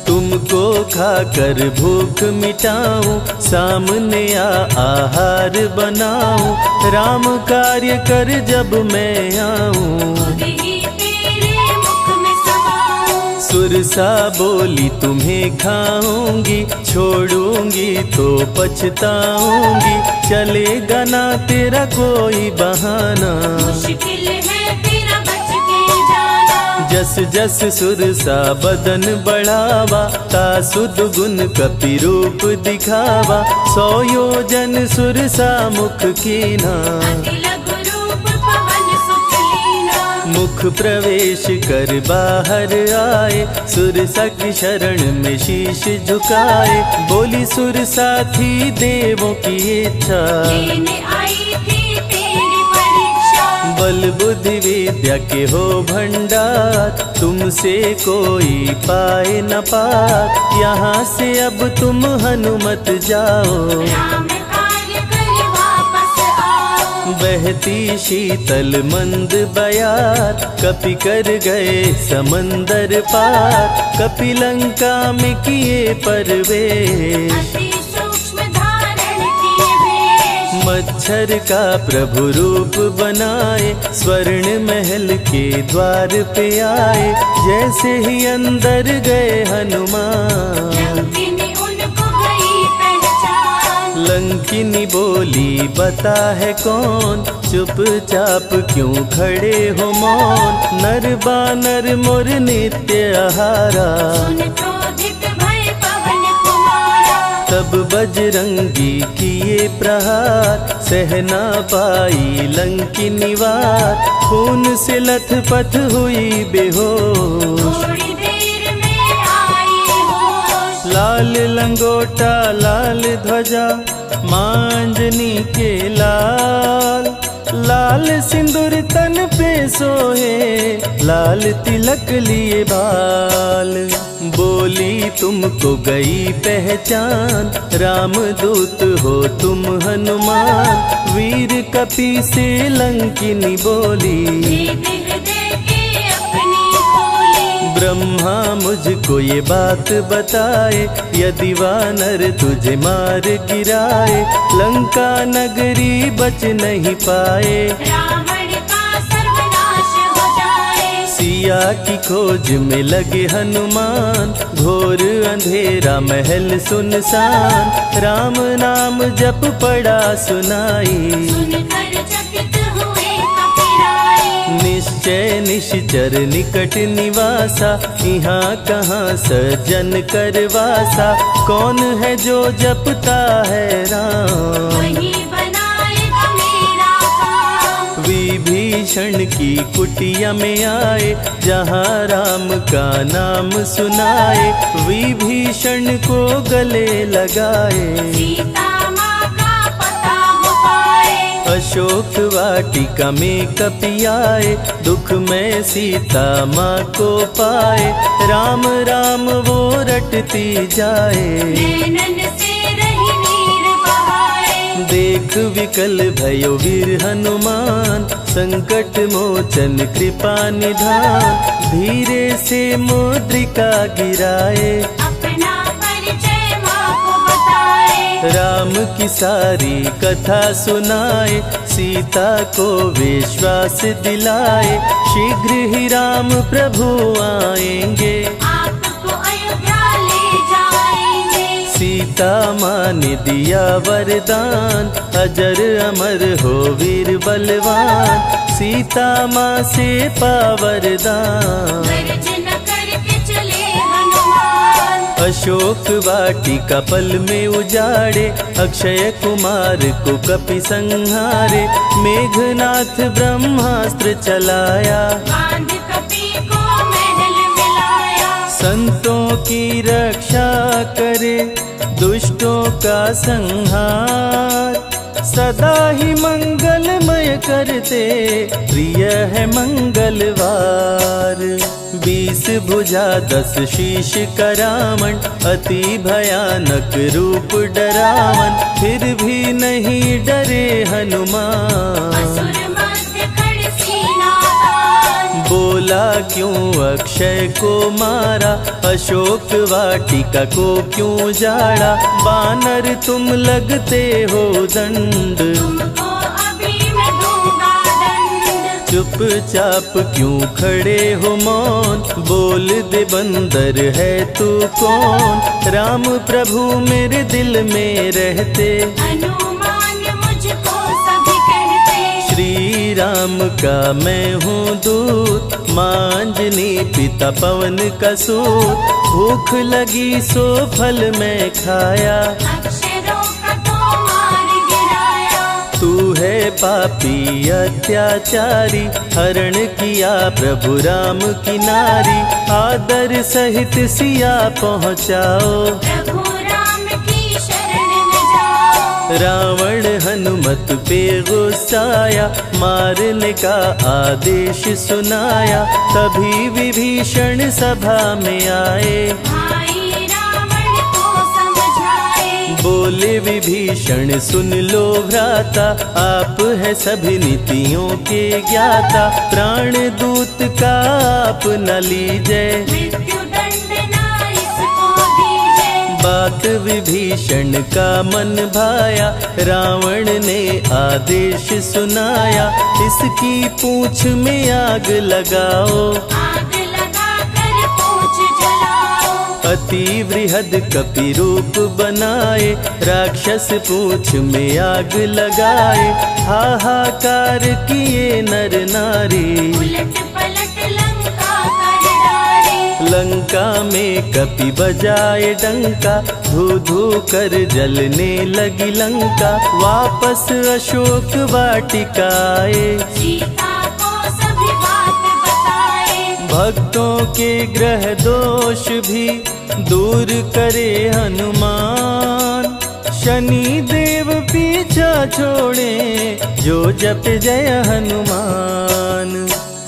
तुमको खाकर भूख मिटाऊं, सामने आहार बनाऊं, राम कार्य कर जब मैं आऊं। खुद ही तेरे मुख में समाऊं, सुरसा बोली तुम्हें खाऊंगी, छोड़ूंगी तो पछताऊंगी, चलेगा ना तेरा कोई बहाना, मुश्किल है तेरा बच के जाना। जस जस सुरसा बदन बढ़ावा, तासुद गुण कपि रूप दिखावा, 100 योजन सुरसा मुख कीना, अति लघु रूप पवन सुख लीना। मुख प्रवेश कर बाहर आए, सुरसा की शरण में शीश झुकाए, बोली सुरसा थी देवों की इच्छा, लेने आई थी तेरी परीक्षा। बल बुद्धि विद्या के हो भंडार, तुमसे कोई पाए न पार, यहाँ से अब तुम हनुमत जाओ, राम कार्य कर वापस आओ। बहती शीतल मंद बयार, कपि कर गए समंदर पार, कपि लंका में किए परवेश, अति सूक्ष्म धारण किए भेष। मच्छर का प्रभु रूप बनाए, स्वर्ण महल के द्वार पे आए, जैसे ही अंदर गए हनुमान, लंकिनी उनको गई पहचान, लंकिनी बोली बता है कौन, चुपचाप क्यों खड़े हो मौन। नर बानर मोर नित्य आहारा, सुन क्रोधित भय पवन कुमारा। तब बजरंगी किए प्रहार, सह न पाई लंकिनी वार। खून से लथपथ हुई बेहोश, थोड़ी देर में आई होश। लाल लंगोटा लाल ध्वजा मांजनी के लाल। लाल सिंदूर तन पे सोहे, लाल तिलक लिए बाल। बोली तुमको गई पहचान, रामदूत हो तुम हनुमान। वीर कपि से लंकिनी बोली, हृदय के अपनी खोली। ब्रह्मा मुझको ये बात बताए, यदि वानर तुझे मार गिराए। लंका नगरी बच नहीं पाए, रावण का सर्वनाश हो जाए। सिया की खोज में लगे हनुमान, घोर अंधेरा महल सुनसान। राम नाम जप पड़ा सुनाई, सुनकर चकित हुए कपिराए। निश्चय निश्चर निकट निवासा। यहाँ कहाँ सज्जन करवासा, कौन है जो जपता है राम। वही बनाएगा मेरा काम। विभीषण की कुटिया में आए, जहाँ राम का नाम सुनाए। विभीषण को गले लगाए, सीता माँ का पता हो पाए। अशोक वाटिका में कपि आए, दुख में सीता माँ को पाए। राम राम वो रटती जाए, नैनन से रही नीर बहाए। देख विकल भयो वीर हनुमान। संकट मोचन कृपा निधान, धीरे से मुद्रिका गिराए। अपना परिचय माँ को बताए। राम की सारी कथा सुनाए, सीता को विश्वास दिलाए। शीघ्र ही राम प्रभु आएंगे, आपको अयोध्या ले जाएंगे। सीता माँ ने दिया वरदान। अजर अमर हो वीर बलवान, सीता माँ से पा वरदान। गर्जन करके चले हनुमान। अशोक वाटिका पल में उजाड़े, अक्षय कुमार को कपि संहारे। मेघनाथ ब्रह्मास्त्र चलाया, बांध कपि को महल मिलाया। संतों की रक्षा करे, दुष्टों का संहार। सदा ही मंगलमय करते, प्रिय है मंगलवार। 20 भुजा 10 शीश करामण, अति भयानक रूप डरावन। फिर भी नहीं डरे हनुमान, असुर मध्य खड़ सीना तान। बोला क्यों अक्षय को मारा, अशोक वाटिका को क्यों जाड़ा। बानर तुम लगते हो दंड, तुमको अभी मैं दूंगा दंड। चुपचाप क्यों खड़े हो मौन, बोल दे बंदर है तू कौन। राम प्रभु मेरे दिल में रहते, हनुमान मुझको सभी कहते। श्री राम का मैं हूँ दूत, मांजनी पिता पवन का सूत। भूख लगी सो फल मैं खाया, अक्षरों का तो मार गिराया। तू है पापी अत्याचारी, हरण किया प्रभु राम की नारी। आदर सहित सिया पहुँचाओ, प्रभु राम की शरण में जाओ। रावण हनुमत पे गुस्साया, मारने का आदेश सुनाया। तभी विभीषण सभा में आए, भाई रावण को समझाए। बोले विभीषण सुन लो भ्राता, आप है सभी नीतियों के ज्ञाता। प्राण दूत का आप न लीजिए, मृत्यु दंड ना इसको दीजिए। बात विभीषण का मन भाया, रावण ने आदेश सुनाया। इसकी पूंछ में आग लगाओ, आग लगा कर पूछ जलाओ। अति वृहद कपि रूप बनाए, राक्षस पूंछ में आग लगाए। हाहाकार किए नर नारी, उलट पलट लंका कर डाले। लंका में कपि बजाए डंका, धू धू कर जलने लगी लंका। वापस अशोक वाटिकाए, सीता को सभी बात बताए। भक्तों के ग्रह दोष भी दूर करे हनुमान। शनि देव पीछा छोड़े, जो जप जय हनुमान।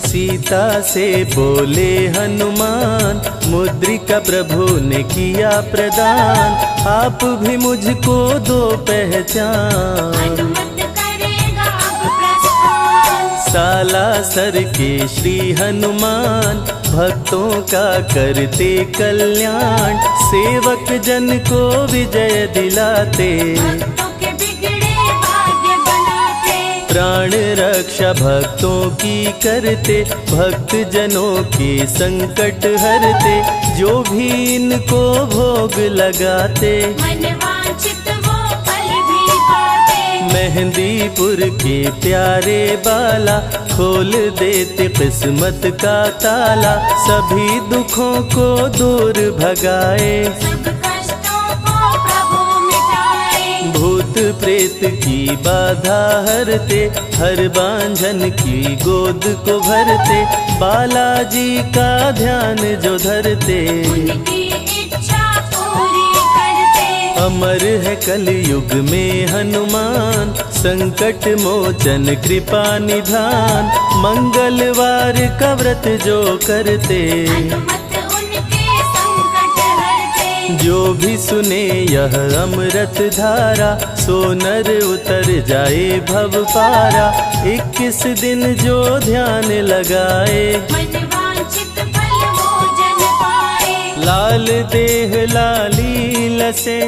सीता से बोले हनुमान, मुद्रिका प्रभु ने किया प्रदान। आप भी मुझको दो पहचान, अनुमत करेगा अब प्रस्थान। सालासर के श्री हनुमान, भक्तों का करते कल्याण। सेवक जन को विजय दिलाते, भक्तों के बिगड़े भाग्य बनाते। प्राण रक्षा भक्तों की करते, भक्त जनों के संकट हरते। जो भी इनको भोग लगाते, मनवांछित वो फल भी पाते। मेहंदीपुर के प्यारे बाला, खोल देते किस्मत का ताला। सभी दुखों को दूर भगाए, सब कष्टों को प्रभु मिटाए। भूत प्रेत की बाधा हरते, हर बांझन की गोद को भरते। बालाजी का ध्यान जो धरते, उनकी इच्छा पूरी करते। अमर है कलयुग में हनुमान। संकट मोचन कृपा निधान, मंगलवार का व्रत जो करते। हनुमत उनके संकट हरते। जो भी सुने यह अमृत धारा, सो नर उतर जाए भव पारा। 21 दिन जो ध्यान लगाए, मनवांछित फल वो जन पाए। लाल देह लाली लसे,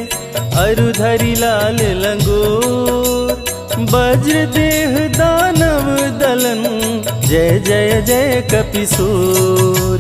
अरुधरी लाल लंगोर। वज्र देह दानव दलन, जय जय जय कपिसूर।